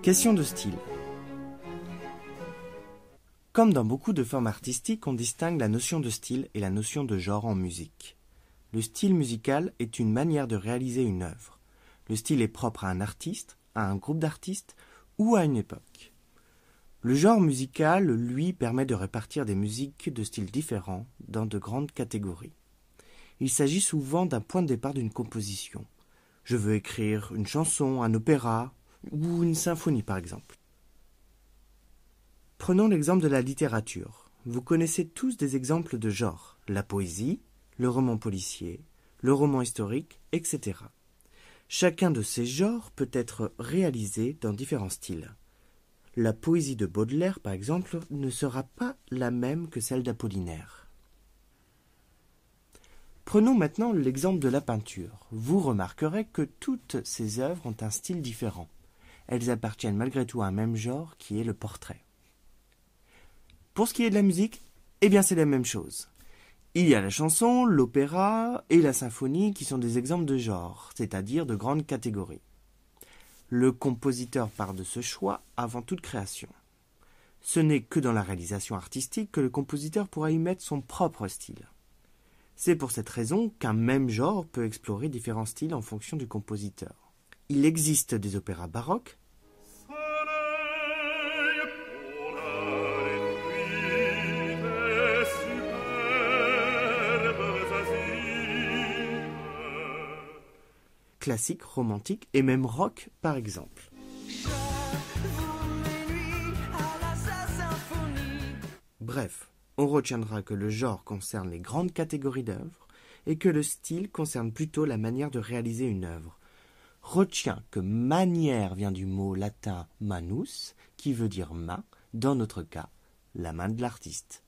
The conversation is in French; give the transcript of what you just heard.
Question de style. Comme dans beaucoup de formes artistiques, on distingue la notion de style et la notion de genre en musique. Le style musical est une manière de réaliser une œuvre. Le style est propre à un artiste, à un groupe d'artistes ou à une époque. Le genre musical, lui, permet de répartir des musiques de styles différents dans de grandes catégories. Il s'agit souvent d'un point de départ d'une composition. Je veux écrire une chanson, un opéra ou une symphonie par exemple. Prenons l'exemple de la littérature. Vous connaissez tous des exemples de genre, la poésie, le roman policier, le roman historique, etc. Chacun de ces genres peut être réalisé dans différents styles. La poésie de Baudelaire, par exemple, ne sera pas la même que celle d'Apollinaire. Prenons maintenant l'exemple de la peinture. Vous remarquerez que toutes ces œuvres ont un style différent. Elles appartiennent malgré tout à un même genre qui est le portrait. Pour ce qui est de la musique, eh bien c'est la même chose. Il y a la chanson, l'opéra et la symphonie qui sont des exemples de genre, c'est-à-dire de grandes catégories. Le compositeur part de ce choix avant toute création. Ce n'est que dans la réalisation artistique que le compositeur pourra y mettre son propre style. C'est pour cette raison qu'un même genre peut explorer différents styles en fonction du compositeur. Il existe des opéras baroques, classiques, romantiques et même rock par exemple. Bref, on retiendra que le genre concerne les grandes catégories d'œuvres et que le style concerne plutôt la manière de réaliser une œuvre. Retiens que manière vient du mot latin manus, qui veut dire main, dans notre cas, la main de l'artiste.